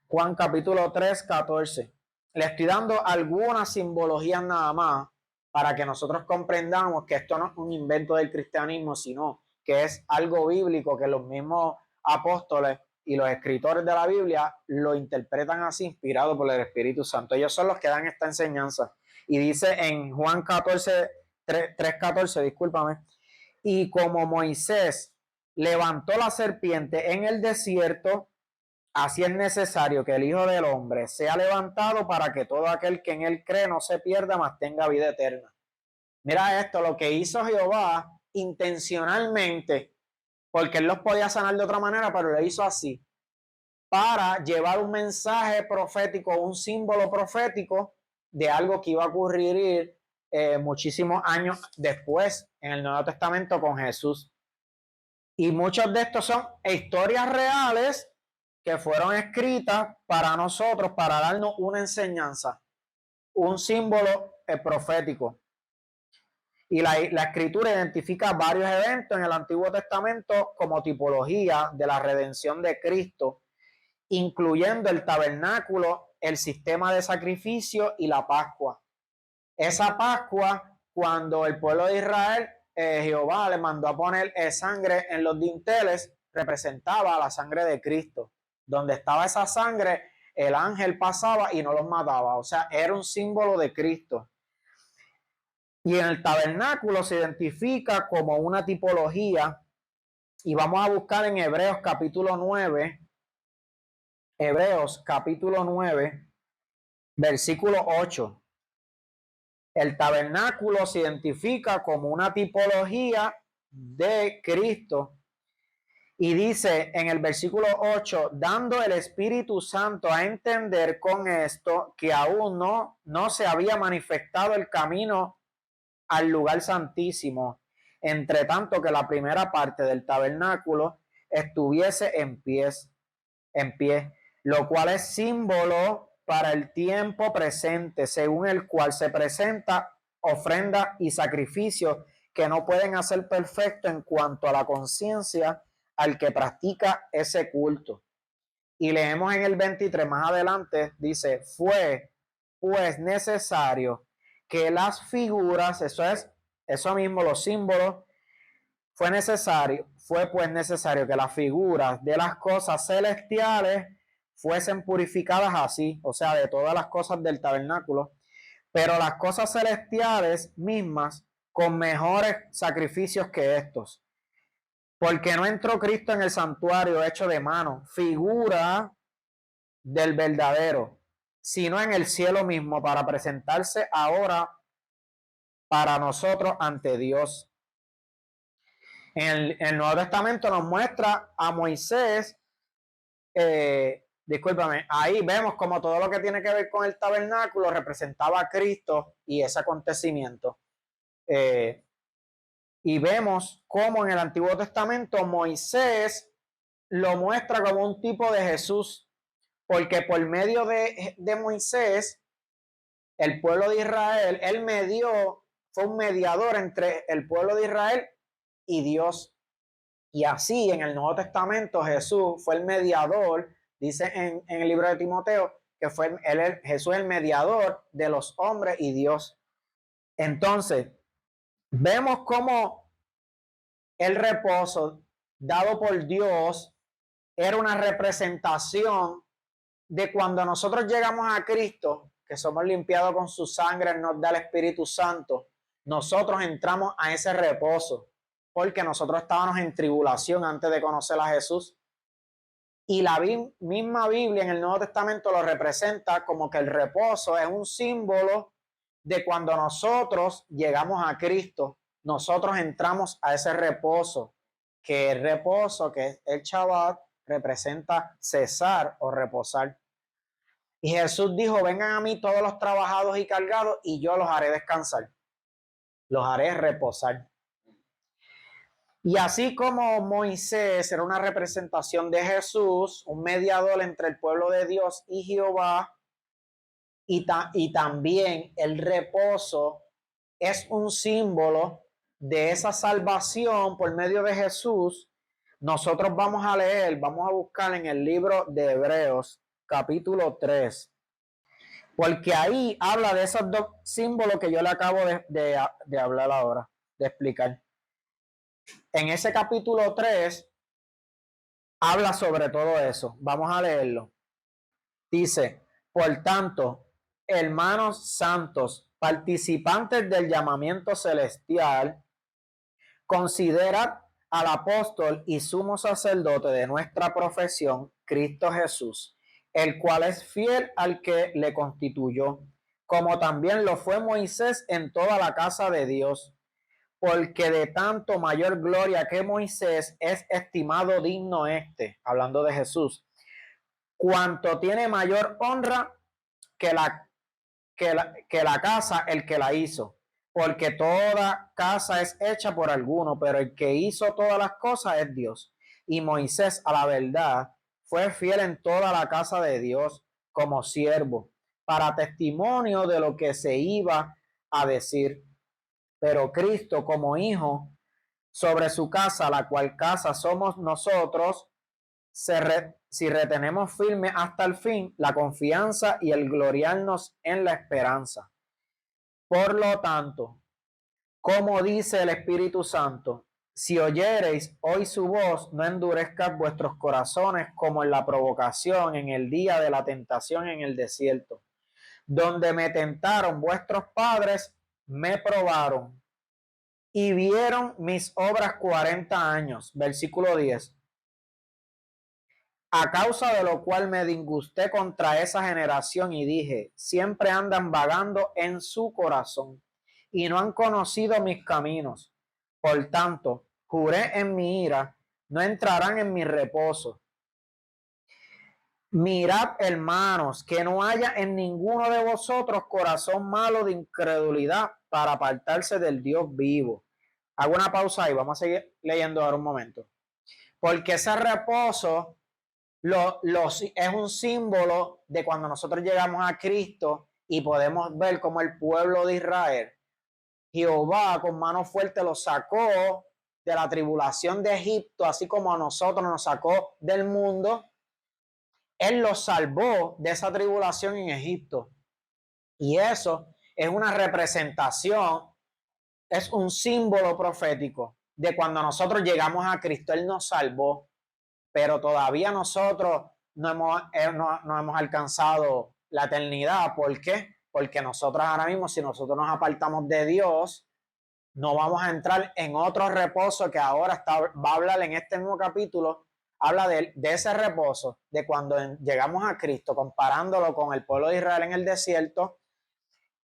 Juan capítulo 3, 14. Le estoy dando algunas simbologías nada más para que nosotros comprendamos que esto no es un invento del cristianismo, sino que es algo bíblico, que los mismos apóstoles y los escritores de la Biblia lo interpretan así, inspirado por el Espíritu Santo. Ellos son los que dan esta enseñanza. Y dice en Juan 14, 3:14, discúlpame, y como Moisés levantó la serpiente en el desierto, así es necesario que el Hijo del Hombre sea levantado para que todo aquel que en él cree no se pierda, mas tenga vida eterna. Mira esto, lo que hizo Jehová intencionalmente, porque él los podía sanar de otra manera, pero lo hizo así, para llevar un mensaje profético, un símbolo profético de algo que iba a ocurrir muchísimos años después en el Nuevo Testamento con Jesús. Y muchos de estos son historias reales que fueron escritas para nosotros, para darnos una enseñanza, un símbolo profético. Y la escritura identifica varios eventos en el Antiguo Testamento como tipología de la redención de Cristo, incluyendo el tabernáculo, el sistema de sacrificio y la Pascua. Esa Pascua, cuando el pueblo de Israel, Jehová le mandó a poner sangre en los dinteles, representaba la sangre de Cristo. Donde estaba esa sangre, el ángel pasaba y no los mataba. O sea, era un símbolo de Cristo. Y en el tabernáculo se identifica como una tipología, y vamos a buscar en Hebreos capítulo 9, versículo 8. El tabernáculo se identifica como una tipología de Cristo. Y dice en el versículo 8, dando el Espíritu Santo a entender con esto que aún no se había manifestado el camino al lugar santísimo, entre tanto que la primera parte del tabernáculo estuviese en pie, lo cual es símbolo para el tiempo presente, según el cual se presenta ofrenda y sacrificio que no pueden hacer perfecto en cuanto a la conciencia al que practica ese culto. Y leemos en el 23 más adelante, dice, fue pues necesario que las figuras, eso mismo, los símbolos, fue pues necesario que las figuras de las cosas celestiales fuesen purificadas así, o sea, de todas las cosas del tabernáculo, pero las cosas celestiales mismas con mejores sacrificios que estos. Porque no entró Cristo en el santuario hecho de mano, figura del verdadero, sino en el cielo mismo, para presentarse ahora para nosotros ante Dios. En el Nuevo Testamento nos muestra a Moisés, discúlpame, ahí vemos como todo lo que tiene que ver con el tabernáculo representaba a Cristo y ese acontecimiento. Y vemos cómo en el Antiguo Testamento Moisés lo muestra como un tipo de Jesús, porque por medio de Moisés, el pueblo de Israel, fue un mediador entre el pueblo de Israel y Dios. Y así en el Nuevo Testamento Jesús fue el mediador, dice en el libro de Timoteo, que fue Jesús el mediador de los hombres y Dios. Entonces, vemos cómo el reposo dado por Dios era una representación de cuando nosotros llegamos a Cristo, que somos limpiados con su sangre, nos da el Espíritu Santo, nosotros entramos a ese reposo, porque nosotros estábamos en tribulación antes de conocer a Jesús. Y la misma Biblia en el Nuevo Testamento lo representa como que el reposo es un símbolo de cuando nosotros llegamos a Cristo, nosotros entramos a ese reposo, que el reposo, que es el Shabbat, representa cesar o reposar. Y Jesús dijo, vengan a mí todos los trabajados y cargados y yo los haré descansar, los haré reposar. Y así como Moisés era una representación de Jesús, un mediador entre el pueblo de Dios y Jehová, y también el reposo es un símbolo de esa salvación por medio de Jesús, nosotros vamos a buscar en el libro de Hebreos, capítulo 3, porque ahí habla de esos dos símbolos que yo le acabo de hablar ahora, de explicar. En ese capítulo 3 habla sobre todo eso. Vamos a leerlo. Dice, por tanto, hermanos santos, participantes del llamamiento celestial, considerad al apóstol y sumo sacerdote de nuestra profesión, Cristo Jesús, el cual es fiel al que le constituyó, como también lo fue Moisés en toda la casa de Dios, porque de tanto mayor gloria que Moisés es estimado digno hablando de Jesús, cuanto tiene mayor honra que la casa el que la hizo, porque toda casa es hecha por alguno, pero el que hizo todas las cosas es Dios. Y Moisés, a la verdad, fue fiel en toda la casa de Dios como siervo, para testimonio de lo que se iba a decir. Pero Cristo como hijo sobre su casa, la cual casa somos nosotros, si retenemos firme hasta el fin la confianza y el gloriarnos en la esperanza. Por lo tanto, como dice el Espíritu Santo, si oyereis hoy su voz, no endurezcas vuestros corazones como en la provocación en el día de la tentación en el desierto, donde me tentaron vuestros padres, me probaron y vieron mis obras 40 años. Versículo 10. A causa de lo cual me disgusté contra esa generación y dije, siempre andan vagando en su corazón y no han conocido mis caminos. Por tanto, juré en mi ira, no entrarán en mi reposo. Mirad, hermanos, que no haya en ninguno de vosotros corazón malo de incredulidad para apartarse del Dios vivo. Hago una pausa ahí, vamos a seguir leyendo ahora un momento. Porque ese reposo es un símbolo de cuando nosotros llegamos a Cristo y podemos ver cómo el pueblo de Israel, Jehová con mano fuerte los sacó de la tribulación de Egipto, así como a nosotros nos sacó del mundo. Él los salvó de esa tribulación en Egipto. Y eso es una representación, es un símbolo profético de cuando nosotros llegamos a Cristo. Él nos salvó, pero todavía nosotros no hemos alcanzado la eternidad. ¿Por qué? Porque nosotros ahora mismo, si nosotros nos apartamos de Dios, no vamos a entrar en otro reposo que ahora va a hablar en este mismo capítulo. Habla de ese reposo, de cuando llegamos a Cristo, comparándolo con el pueblo de Israel en el desierto.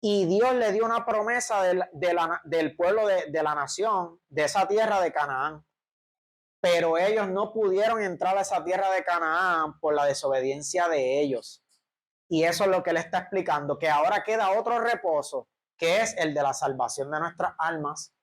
Y Dios le dio una promesa del pueblo de la nación, de esa tierra de Canaán. Pero ellos no pudieron entrar a esa tierra de Canaán por la desobediencia de ellos. Y eso es lo que le está explicando, que ahora queda otro reposo, que es el de la salvación de nuestras almas.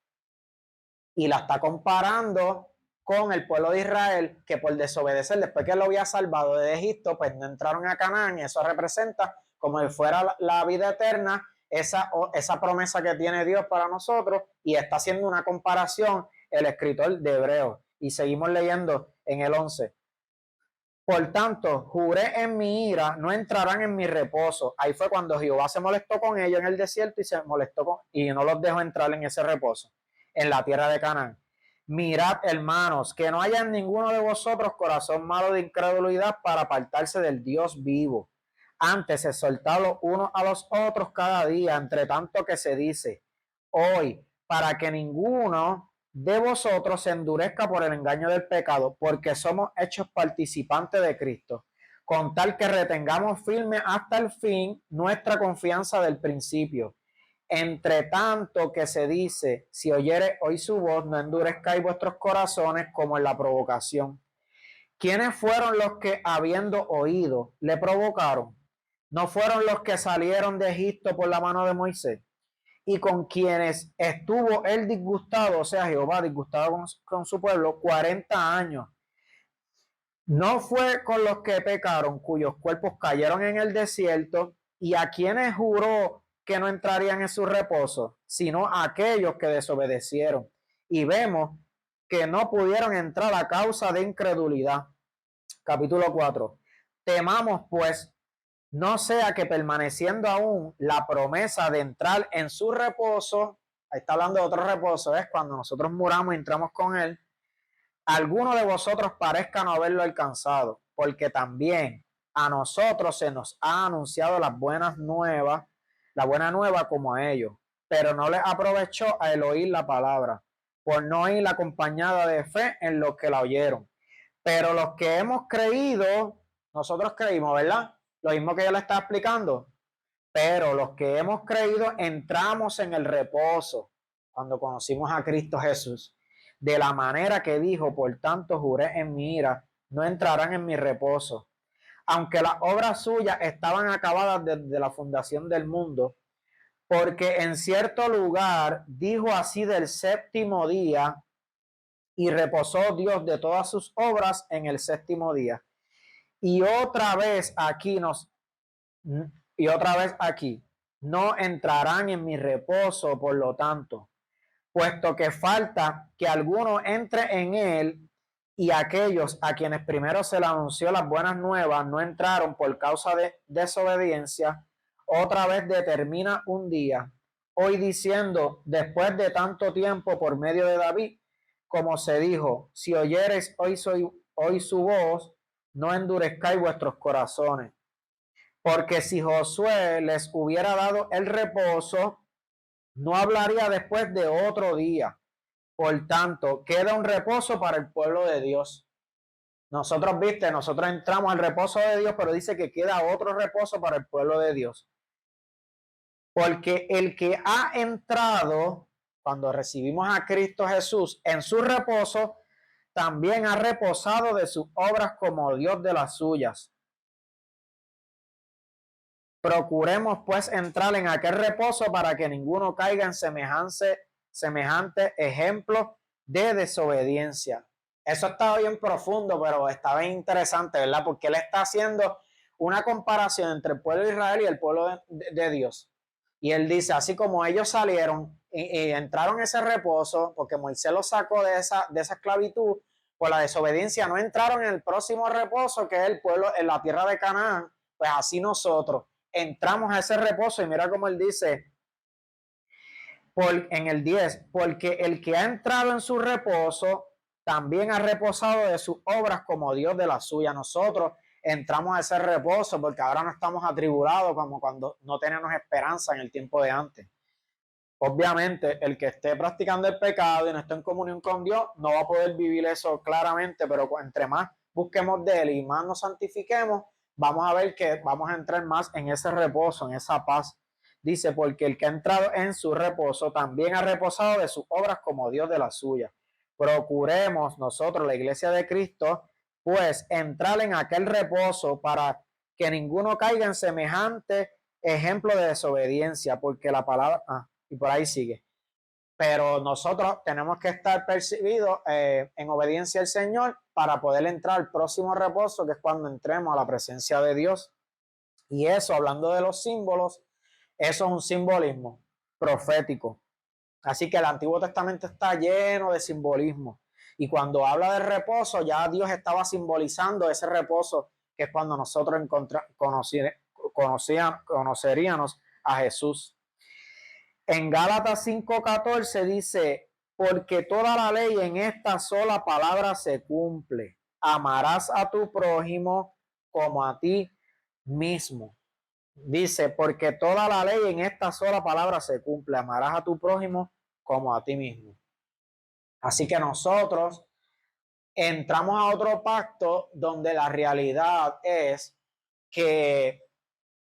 Y la está comparando con el pueblo de Israel, que por desobedecer, después que lo había salvado de Egipto, pues no entraron a Canaán, y eso representa como si fuera la vida eterna, esa promesa que tiene Dios para nosotros, y está haciendo una comparación el escritor de Hebreos. Y seguimos leyendo en el 11. Por tanto, juré en mi ira, no entrarán en mi reposo. Ahí fue cuando Jehová se molestó con ellos en el desierto y no los dejó entrar en ese reposo, en la tierra de Canaán. Mirad, hermanos, que no haya en ninguno de vosotros corazón malo de incredulidad para apartarse del Dios vivo. Antes, exhortadlos unos a los otros cada día, entre tanto que se dice hoy, para que ninguno de vosotros se endurezca por el engaño del pecado, porque somos hechos participantes de Cristo, con tal que retengamos firme hasta el fin nuestra confianza del principio. Entre tanto que se dice, si oyere hoy su voz, no endurezcáis vuestros corazones como en la provocación. ¿Quiénes fueron los que, habiendo oído, le provocaron? ¿No fueron los que salieron de Egipto por la mano de Moisés? Y con quienes estuvo él disgustado, o sea, Jehová disgustado con su pueblo, 40 años. No fue con los que pecaron, cuyos cuerpos cayeron en el desierto, y a quienes juró que no entrarían en su reposo, sino a aquellos que desobedecieron. Y vemos que no pudieron entrar a causa de incredulidad. Capítulo 4. Temamos, pues, no sea que permaneciendo aún la promesa de entrar en su reposo, ahí está hablando de otro reposo, es cuando nosotros muramos y entramos con él, alguno de vosotros parezca no haberlo alcanzado, porque también a nosotros se nos ha anunciado la buena nueva como a ellos, pero no les aprovechó a el oír la palabra, por no ir acompañada de fe en los que la oyeron. Pero los que hemos creído, nosotros creímos, ¿verdad? Lo mismo que yo le estaba explicando. Pero los que hemos creído entramos en el reposo cuando conocimos a Cristo Jesús. De la manera que dijo, por tanto juré en mi ira, no entrarán en mi reposo. Aunque las obras suyas estaban acabadas desde la fundación del mundo, porque en cierto lugar dijo así del séptimo día, y reposó Dios de todas sus obras en el séptimo día. Y otra vez aquí no entrarán en mi reposo, por lo tanto, puesto que falta que alguno entre en él, y aquellos a quienes primero se le anunció las buenas nuevas no entraron por causa de desobediencia, otra vez determina un día, hoy diciendo, después de tanto tiempo por medio de David, como se dijo, si oyereis hoy su voz, no endurezcáis vuestros corazones. Porque si Josué les hubiera dado el reposo, no hablaría después de otro día. Por tanto, queda un reposo para el pueblo de Dios. Nosotros entramos al reposo de Dios, pero dice que queda otro reposo para el pueblo de Dios. Porque el que ha entrado, cuando recibimos a Cristo Jesús en su reposo, también ha reposado de sus obras como Dios de las suyas. Procuremos pues entrar en aquel reposo para que ninguno caiga en semejante ejemplo de desobediencia. Eso está bien profundo, pero está bien interesante, ¿verdad? Porque él está haciendo una comparación entre el pueblo de Israel y el pueblo de Dios. Y él dice, así como ellos salieron y entraron en ese reposo, porque Moisés los sacó de esa esclavitud, por la desobediencia no entraron en el próximo reposo, que es el pueblo en la tierra de Canaán, pues así nosotros entramos a ese reposo. Y mira cómo él dice en el 10, porque el que ha entrado en su reposo también ha reposado de sus obras como Dios de la suya. Nosotros entramos a ese reposo porque ahora no estamos atribulados como cuando no tenemos esperanza en el tiempo de antes. Obviamente, el que esté practicando el pecado y no esté en comunión con Dios no va a poder vivir eso claramente, pero entre más busquemos de Él y más nos santifiquemos, vamos a ver que vamos a entrar más en ese reposo, en esa paz. Dice, porque el que ha entrado en su reposo también ha reposado de sus obras como Dios de la suya. Procuremos nosotros, la iglesia de Cristo, pues entrar en aquel reposo para que ninguno caiga en semejante ejemplo de desobediencia, porque la palabra... y por ahí sigue. Pero nosotros tenemos que estar percibidos en obediencia al Señor para poder entrar al próximo reposo, que es cuando entremos a la presencia de Dios. Y eso, hablando de los símbolos, eso es un simbolismo profético. Así que el Antiguo Testamento está lleno de simbolismo. Y cuando habla de reposo, ya Dios estaba simbolizando ese reposo, que es cuando nosotros conoceríamos a Jesús. En Gálatas 5:14 dice, porque toda la ley en esta sola palabra se cumple. Amarás a tu prójimo como a ti mismo. Dice, porque toda la ley en esta sola palabra se cumple. Amarás a tu prójimo como a ti mismo. Así que nosotros entramos a otro pacto donde la realidad es que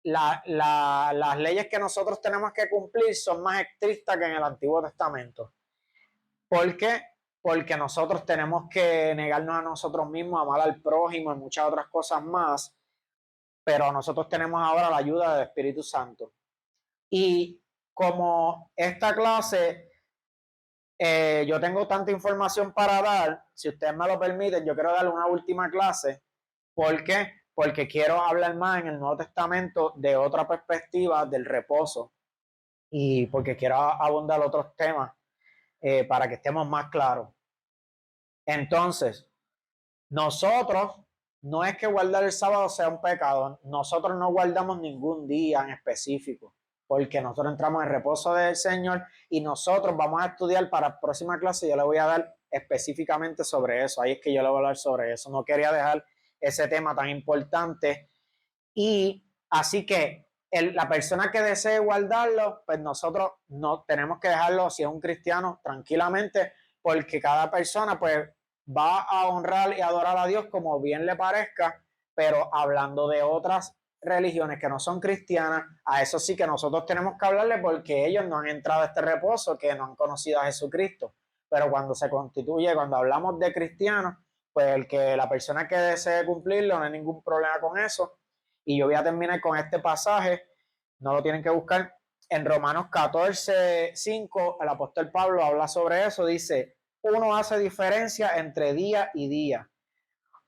las leyes que nosotros tenemos que cumplir son más estrictas que en el Antiguo Testamento. ¿Por qué? Porque nosotros tenemos que negarnos a nosotros mismos, amar al prójimo y muchas otras cosas más, pero nosotros tenemos ahora la ayuda del Espíritu Santo. Y como esta clase, yo tengo tanta información para dar, si ustedes me lo permiten, yo quiero darle una última clase. ¿Por qué? Porque quiero hablar más en el Nuevo Testamento de otra perspectiva del reposo y porque quiero abundar otros temas para que estemos más claros. Entonces, nosotros, no es que guardar el sábado sea un pecado, nosotros no guardamos ningún día en específico, porque nosotros entramos en reposo del Señor y nosotros vamos a estudiar para la próxima clase. Yo le voy a dar específicamente sobre eso. Ahí es que yo le voy a hablar sobre eso. No quería dejar ese tema tan importante. Y así que la persona que desee guardarlo, pues nosotros no tenemos que dejarlo, si es un cristiano, tranquilamente, porque cada persona pues va a honrar y adorar a Dios como bien le parezca, pero hablando de otras religiones que no son cristianas, a eso sí que nosotros tenemos que hablarle porque ellos no han entrado a este reposo, que no han conocido a Jesucristo. Pero cuando se constituye, cuando hablamos de cristianos, pues la persona que desee cumplirlo, no hay ningún problema con eso. Y yo voy a terminar con este pasaje, no lo tienen que buscar, en Romanos 14:5, el apóstol Pablo habla sobre eso, dice, uno hace diferencia entre día y día,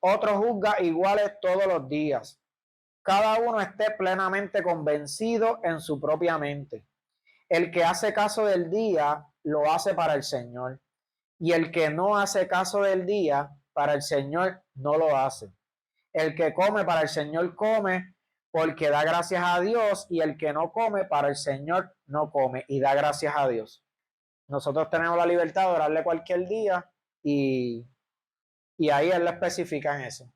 otro juzga iguales todos los días. Cada uno esté plenamente convencido en su propia mente. El que hace caso del día, lo hace para el Señor. Y el que no hace caso del día, para el Señor no lo hace. El que come para el Señor come, porque da gracias a Dios, y el que no come para el Señor no come y da gracias a Dios. Nosotros tenemos la libertad de orarle cualquier día y, y ahí él lo especifica en eso.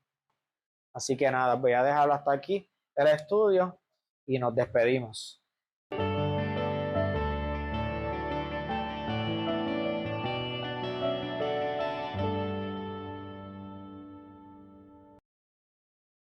Así que nada, voy a dejarlo hasta aquí el estudio y nos despedimos.